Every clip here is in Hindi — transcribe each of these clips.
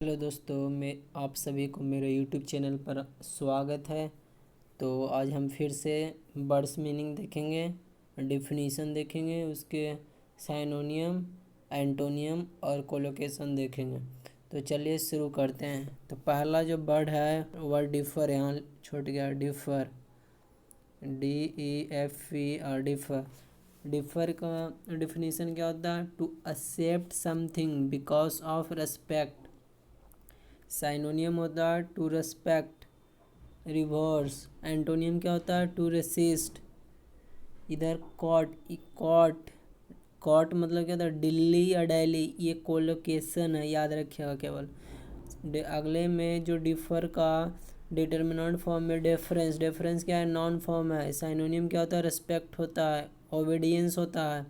हेलो दोस्तों, मैं आप सभी को मेरे यूट्यूब चैनल पर स्वागत है। तो आज हम फिर से वर्ड्स मीनिंग देखेंगे, डेफिनीशन देखेंगे, उसके साइनोनियम, एंटोनियम और कोलोकेशन देखेंगे। तो चलिए शुरू करते हैं। तो पहला जो वर्ड है वर्ड डिफर, यहाँ छूट गया, डिफर, DEFER, डिफर। डिफर का डिफिनीशन क्या होता है? To accept something because of respect. Synonym होता है टू रेस्पेक्ट, रिवर्स। एंटोनियम क्या होता है? To resist. इधर कॉट, कॉट, कॉट मतलब क्या होता है? दिल्ली या डेली, ये कोलोकेशन है, याद रखिएगा केवल। अगले में जो डिफर का डिटर्मिनेंट फॉर्म में डेफरेंस, डेफरेंस क्या है? नॉन फॉर्म है। साइनोनियम क्या होता है? रिस्पेक्ट होता है, ओबीडियंस होता है।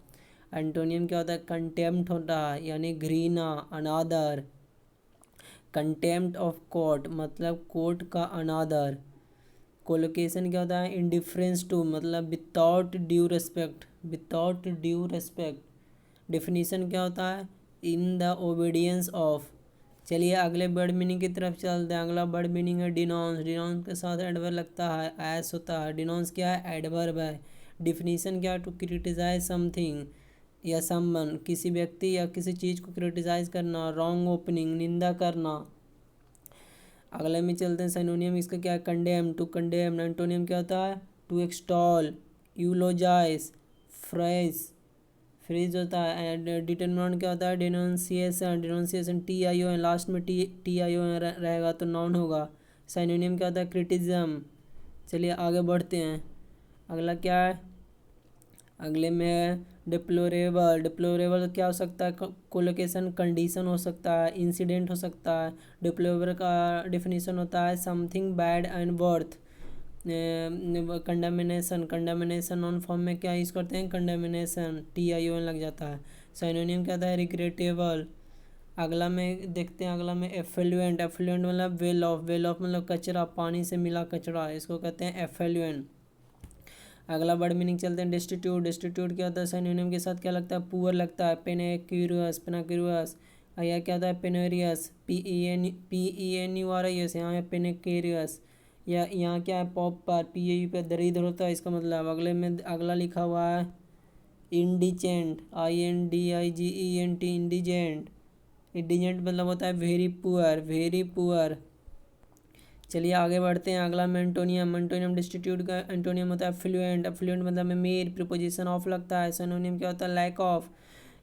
एंटोनियम क्या होता है? कंटेम्प्ट होता है, यानी घृणा, अनादर। कंटेम्प्ट ऑफ कोर्ट मतलब कोर्ट का अनादर। कोलोकेशन क्या होता है? इंडिफरेंस टू मतलब without due respect, without due respect. Definition क्या होता है? In the obedience of. चलिए अगले वर्ड मीनिंग की तरफ चलते हैं। अगला वर्ड मीनिंग है डिनोंस। डिनोंस के साथ एडवर्ब लगता है, एस होता है। डिनोंस क्या है? एडवर्ब है। डिफिनीशन क्या है? टू क्रिटिसाइज समथिंग या समवन, किसी व्यक्ति या किसी चीज़ को क्रिटिसाइज करना, रॉन्ग ओपनिंग, निंदा करना। अगले में चलते हैं सिनोनियम, इसका क्या है? Condemn, to condemn. एंटोनियम क्या होता है? To extol, eulogize, praise, praise होता है। डिटर्मिनेंट क्या होता है? डिनोंसिएशन, डिनोंसिएशन TION, लास्ट में TION रहेगा तो नाउन होगा। सिनोनियम क्या होता है? क्रिटिज्म। चलिए आगे बढ़ते हैं। अगला क्या है? अगले में है डिप्लोरेबल। डिप्लोरेबल क्या हो सकता है? कोलोकेशन कंडीशन हो सकता है, इंसिडेंट हो सकता है। डिप्लोरेबल का डिफिनीशन होता है something bad and worth. Condemnation, condemnation noun form में क्या यूज़ करते हैं? कंडेमिनेशन, TION लग जाता है। सिनोनिम क्या था है? रिग्रेटेबल। अगला में देखते हैं, अगला में एफ्लुएंट। एफ्लुएंट मतलब वेल ऑफ, वेल ऑफ मतलब कचरा, पानी से मिला कचरा, इसको कहते हैं एफ्लुएंट। अगला वर्ड मीनिंग चलते हैं डिस्टिट्यूट। डिस्टिट्यूट क्या होता है? सिनोनिम के साथ क्या लगता है? पुअर लगता है। पेनेक्यूरियस, पेनाक्यूरियस। या क्या होता है? पेनोरियस, PENURIS, यहाँ है पेनेक्यूरियस। या यहाँ क्या है? पॉपर, PAU पे दरिद्र होता है, इसका मतलब। अगले में अगला लिखा हुआ है इंडिजेंट, INDIGENT, इंडिजेंट। इंडिजेंट मतलब होता है वेरी पुअर, वेरी पुअर। चलिए आगे बढ़ते हैं। अगला में एंटोनियम। एंटोनियम डिस्टिट्यूट का एंटोनियम होता है फ्लुएंट। फ्लुएंट मतलब में मेर, प्रीपोजिशन ऑफ लगता है। सिनोनिम क्या होता है? Lack of.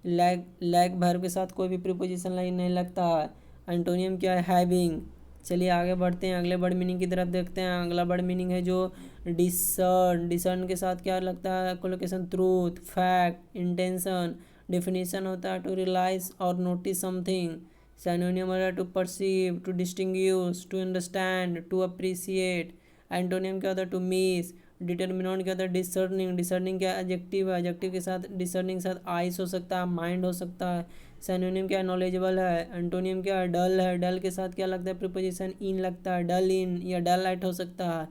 लैक वर्ब के साथ कोई भी प्रीपोजिशन लाइन नहीं लगता है। एंटोनियम क्या है? हैविंग। चलिए आगे बढ़ते हैं, अगले वर्ड मीनिंग की तरफ देखते हैं। अगला वर्ड मीनिंग है जो डिसर्न। डिसर्न के साथ क्या लगता है? Collocation truth, fact, intention. Definition होता है टू रियलाइज और नोटिस समथिंग। Synonym है to perceive, to distinguish, to understand, to appreciate. Antonym क्या होता है? To miss. डिटर्मिनेंट क्या होता है? डिसर्निंग। डिसर्निंग क्या एडजेक्टिव है, एडजेक्टिव के साथ डिसर्निंग के साथ आइस हो सकता है, माइंड हो सकता है। सिनोनिम क्या है? नॉलेजेबल है। एंटोनियम क्या है? डल है। डल के साथ क्या लगता है? प्रीपोजिशन इन लगता है, डल इन या डल लाइट हो सकता है।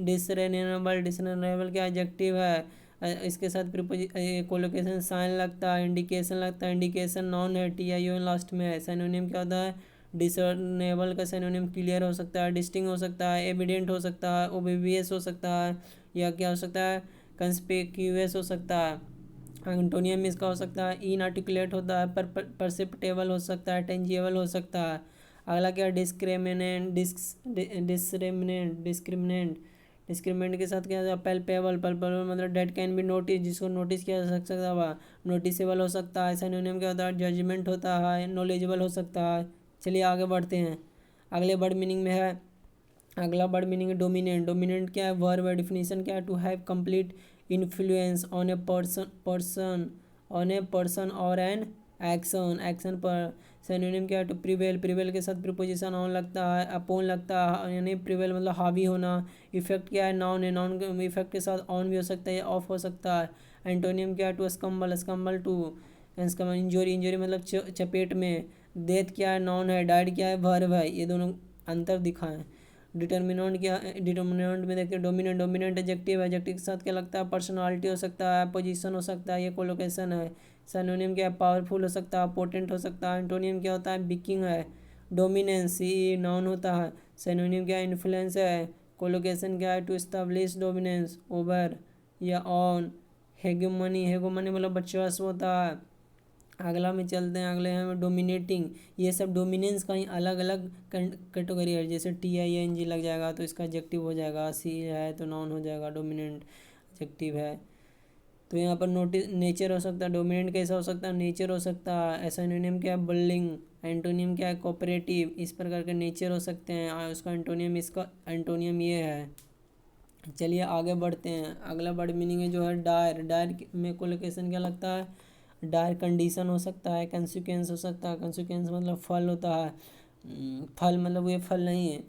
डिसरेनेबल, डिसरेनेबल क्या एडजेक्टिव है, इसके साथ कोलोकेशन साइन लगता है, इंडिकेशन लगता है, इंडिकेशन नॉन है, TION लास्ट में है। सिनोनिम क्या होता है? डिसर्नेबल का सिनोनिम क्लियर हो सकता है, डिस्टिंग हो सकता है, एविडेंट हो सकता है, ओबीवियस हो सकता है, या क्या हो सकता है? कंस्पिक्यूअस हो सकता है। एंटोनियम इसका हो सकता है इनआर्टिकुलेट होता है, परसेप्टेबल हो सकता है, टेंजिबल हो सकता है। अगला क्या? Discriminant, discriminant, discriminant. डिस्क्रिमिनेंट के साथ क्या है? पल्पेबल, पल्पेबल मतलब डेट कैन बी नोटिस, जिसको नोटिस किया जा सकता है, नोटिसेबल हो सकता है। सिनोनिम क्या होता है? जजमेंट होता है, नॉलेजेबल हो सकता है। चलिए आगे बढ़ते हैं। अगले वर्ड मीनिंग में है, अगला वर्ड मीनिंग है डोमिनेंट। डोमिनेंट क्या है? वर्ब है। डिफिनीशन क्या है? To have complete influence on a person, on a person और एन एक्शन, एक्शन पर। सिनोनिम क्या है? To prevail. प्रिवेल के साथ प्रीपोजिशन ऑन लगता है, अपोन लगता है, यानी प्रिवेल मतलब हावी होना। इफेक्ट क्या है? नाउन है। नाउन इफेक्ट के साथ ऑन भी हो सकता है, ऑफ हो सकता है। एंटोनियम क्या है? टू स्कम्बल, स्कम्बल टू इंजोरी, इंजोरी मतलब चपेट में। डेथ क्या है? नाउन है। डाइड क्या है? वर्ब है। ये दोनों अंतर दिखाएं। डिटर्मिनेंट क्या? डिटर्मिनेंट में देखते हैं डोमिनेंट। डोमिनेंट एडजेक्टिव है, एडजेक्टिव के साथ क्या लगता है? पर्सनालिटी हो सकता है, पोजीशन हो सकता है, ये कोलोकेशन है। सिनोनिम क्या है? पावरफुल हो सकता है, पोटेंट हो सकता है। एंटोनियम क्या होता है? बिकिंग है, डोमिनेंस, सी नाउन होता है। सिनोनिम क्या है? इन्फ्लुएंस है। कोलोकेशन क्या है? टू एस्टैब्लिश डोमिनेंस ओवर या ऑन। हेगेमनी, हेगोमनी मतलब वर्चस्व होता है। अगला में चलते हैं, अगले हैं डोमिनेटिंग। ये सब डोमिनेंस का ही अलग अलग कैटेगरी है। जैसे TING लग जाएगा तो इसका एडजेक्टिव हो जाएगा, सी है तो नाउन हो जाएगा, डोमिनेंट एडजेक्टिव है। तो यहाँ पर नोटिस नेचर हो सकता है। डोमिनेंट कैसा हो सकता है? नेचर हो सकता है। एंटोनिम क्या है? बुलिंग। एंटोनिम क्या है? कोऑपरेटिव। इस प्रकार के नेचर हो सकते हैं। उसका एंटोनियम, इसका एंटोनियम ये है। चलिए आगे बढ़ते हैं। अगला वर्ड मीनिंग है जो है डायर। डायर में कोलोकेशन क्या लगता है? डायर कंडीशन हो सकता है, कंसिक्वेंस हो सकता है। कंसिक्वेंस मतलब फल होता है। फल मतलब ये फल नहीं है।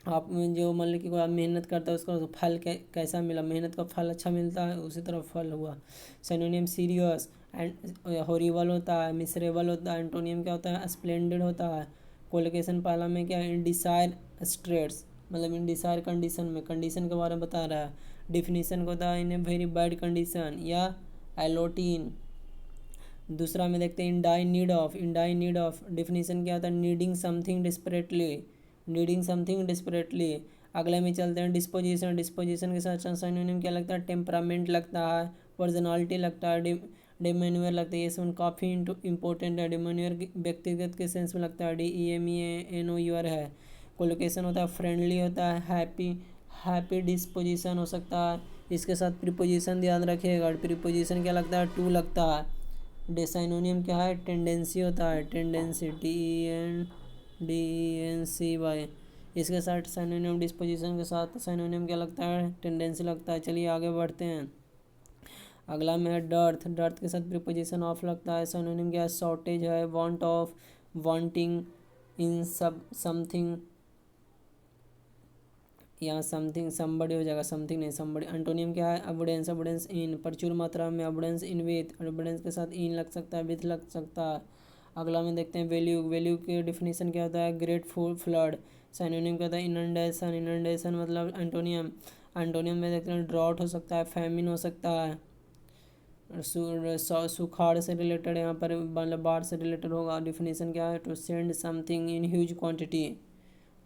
आप में जो मतलब कि कोई आप मेहनत करता है उसका फल कैसा मिला, मेहनत का फल अच्छा मिलता है, उसी तरह फल हुआ। सिनोनिम सीरियस एंड हॉरिबल होता है, मिसरेबल होता है। एंटोनियम क्या होता है? स्प्लेंडेड होता है। कोलोकेशन पहला में क्या है? इंडिसायर स्ट्रेट्स मतलब इंडिसायर कंडीशन में, कंडीशन के बारे में बता रहा है। डिफिनीशन को होता है in a very bad condition या एलोटीन। दूसरा में देखते हैं in need of. In need of definition क्या होता है? Needing something desperately, needing something desperately. अगले में चलते हैं डिस्पोजिशन। डिस्पोजिशन के साथ सिनोनिम क्या लगता है? टेम्परामेंट लगता है, पर्सनालिटी लगता है, डिमेन्यूअर लगता है। ये सब काफ़ी इंपॉर्टेंट है। डिमेन्यूअर व्यक्तिगत के सेंस में लगता है, DEMENOUR है। कोलोकेशन होता है फ्रेंडली होता है, हैप्पी, हैप्पी डिस्पोजिशन हो सकता है। इसके साथ प्रीपोजिशन ध्यान रखिएगा। प्रीपोजिशन क्या लगता है? टू लगता है। सिनोनिम क्या है? टेंडेंसी होता है, टेंडेंसी, TENDENCY। इसके साथ सिनोनिम डिस्पोजिशन के साथ सिनोनिम क्या लगता है? टेंडेंसी लगता है। चलिए आगे बढ़ते हैं। अगला में है डर्थ। डर्थ के साथ प्रीपोजिशन ऑफ लगता है। सिनोनिम क्या है? शॉर्टेज है, वांट ऑफ, वांटिंग, इन सब, समथिंग। यहाँ समथिंग समबड़ी हो जाएगा, समथिंग नहीं समबड़ी। एंटोनियम क्या है? अबुडेंस, अबुडेंस इन, प्रचुर मात्रा में। अबुडेंस इन विथ, अबुडेंस के साथ इन लग सकता है, विथ लग सकता है। अगला में देखते हैं वैल्यू। वैल्यू के डिफिनीशन क्या होता है? Great flood. सिनोनिम क्या होता है? इनंडेशन, इनंडेशन मतलब एंटोनियम। एंटोनियम में देखते हैं ड्रॉट हो सकता है, फैमिन हो सकता है। सुखाड़ से रिलेटेड यहाँ पर मतलब बाढ़ से रिलेटेड होगा। डिफिनीशन क्या है? To send something in huge quantity.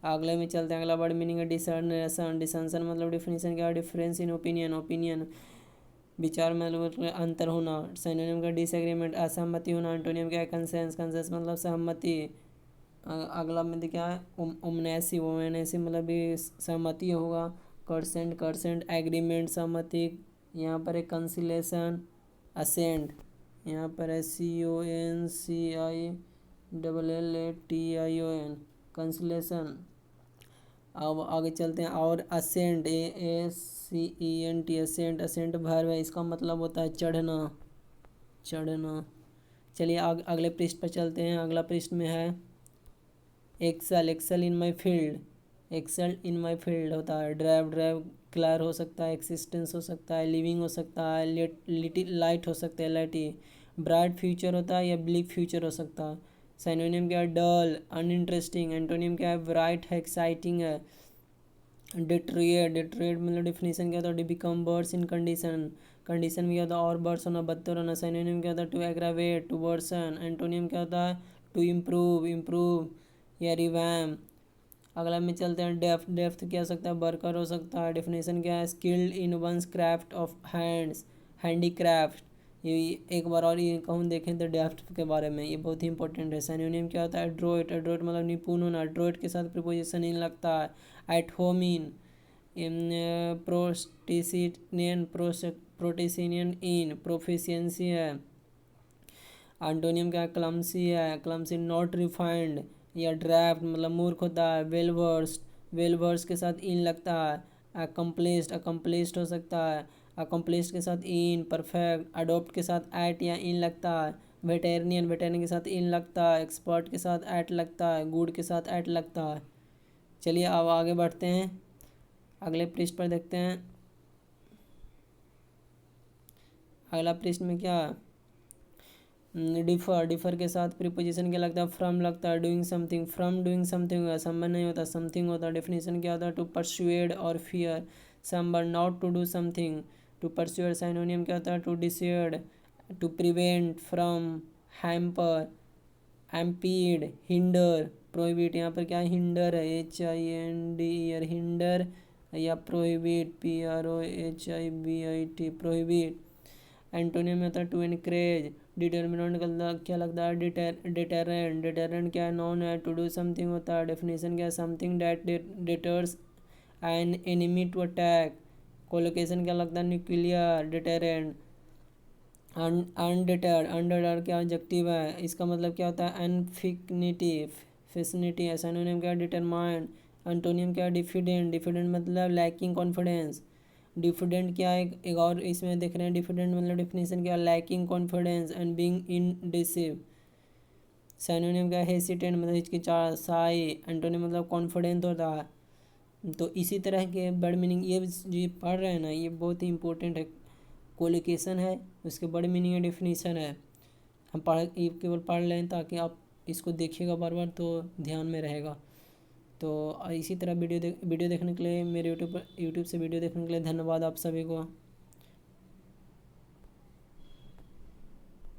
अगले में चलते हैं। अगला वर्ड मीनिंग है डिसर्नेशन। डिसर्नेशन मतलब डिफिनीशन क्या है? डिफरेंस इन ओपिनियन, ओपिनियन विचार में मतलब अंतर होना। सिनोनिम का डिसएग्रीमेंट, असहमति होना। एंटोनियम क्या है? कंसेंस, कंसेंस मतलब सहमति। अगला में क्या है? ओमनेसी, ओमनेसी मतलब भी सहमति होगा। कर्सेंट, कर्सेंट एग्रीमेंट, सहमति। यहाँ पर है कंसिलेशन, असेंट। यहाँ पर है CONCILLATION, कंसिलेशन। अब आगे चलते हैं। और ascent, ASCENT, ascent, ascent verb है, इसका मतलब होता है चढ़ना, चढ़ना। चलिए अगले पृष्ठ पर चलते हैं। अगला पृष्ठ में है excel. Excel in my field, excel in my field होता है। ड्राइव, ड्राइव क्लियर हो सकता है, एक्सिस्टेंस हो सकता है, लिविंग हो सकता है, लिटिल लाइट हो सकता है, लाइटी। ब्राइट फ्यूचर होता है या ब्लिक फ्यूचर हो सकता है। सिनोनिम क्या है? डल, अनइंटरेस्टिंग। एंटोनिम क्या है? ब्राइट है, एक्साइटिंग है। डिट्रिएट, डिट्रिएट मतलब डिफिनीशन क्या होता है? बिकम वर्स इन कंडीशन, कंडीशन में क्या होता है? और वर्स होना, बदतर होना। सिनोनिम क्या होता है? To aggravate, to worsen. Antonym क्या होता है? टू इम्प्रूव, इम्प्रूव या रिवैम। अगला में चलते हैं। डेफ्थ, डेफ्थ क्या हो सकता है? वर्कर हो सकता है। डिफिनेशन क्या है? Skilled in one's craft of hands, handicraft. ये एक बार और ये कहूँ देखें तो डेफ्थ के बारे में, ये बहुत ही इंपॉर्टेंट है। सिनोनिम क्या होता है? एड्रोइट, एड्रोइट मतलब निपुण होना। एड्रोइट के साथ प्रीपोजिशन इन लगता है। एट होम इन, प्रोस्टिसिनियन, प्रोटिसिनियन इन, प्रोफिशिएंसी है। एंटोनियम क्या है? क्लमसी है, क्लमसी। नॉट रिफाइंड या ड्राफ्ट मतलब मूर्ख होता है। वेल वर्स्ड, वेल वर्स के साथ इन लगता है। अकम्प्लिस्ड, अकम्प्लिस्ड हो सकता है। अकम्प्लिस्ड के साथ इन, परफेक्ट। अडोप्ट के साथ एट या इन लगता है। वेटेरियन, वेटेरियन के साथ इन लगता है। एक्सपर्ट के साथ एट लगता है। गुड के साथ एट लगता है। चलिए अब आगे बढ़ते हैं। अगले पृष्ठ पर देखते हैं। अगला पृष्ठ में क्या है? डिफर, डिफर के साथ प्रीपोजिशन क्या लगता है? फ्रॉम लगता है। Doing something, from doing something होगा, संबंध नहीं होता, समथिंग होता है। डेफिनेशन क्या होता है? टू परसुएड और फियर, संबंध। Not to do something, to persuade. Synonym क्या होता है? To dissuade, to prevent, from, hamper, impede, hinder. Prohibit यहाँ पर क्या है, हिंडर है, HINDER हिंडर, या प्रोहिबिट PROHIBIT प्रोहिबिट। एंटोनियम में होता है टू एनकरेज। डिटर्मिनेंट का क्या लगता है, डिटेरेंट। डिटेरेंट क्या है, नॉन है, टू डू समथिंग होता है। डेफिनेशन क्या है, something that deters an enemy to attack. Collocation क्या लगता है, न्यूक्लियर। डिटेरेंट। अनडिटर्ड, अनडिटर्ड क्या एडजेक्टिव है, इसका मतलब क्या होता है, एनफिनिटी फिसनिटी है। सिनोनिम क्या है, डिटरमाइंड। एंटोनियम क्या है, डिफिडेंट। डिफिडेंट मतलब लैकिंग कॉन्फिडेंस। डिफिडेंट क्या है, एक और इसमें देख रहे हैं, डिफिडेंट मतलब डेफिनेशन क्या है, lacking confidence and being indecisive. Synonym क्या है, हेसिटेंट मतलब हिचकिचाहट। साई एंटोनिम मतलब कॉन्फिडेंट होता है। तो इसी तरह के वर्ड मीनिंग ये जो पढ़ रहे हैं ना, ये बहुत ही इंपॉर्टेंट है। कोलिकेशन है, उसके वर्ड मीनिंग है, डेफिनेशन है। हम ये केवल पढ़ लें ताकि आप इसको देखिएगा बार बार तो ध्यान में रहेगा। तो इसी तरह वीडियो देखने के लिए, मेरे यूट्यूब से वीडियो देखने के लिए धन्यवाद आप सभी को।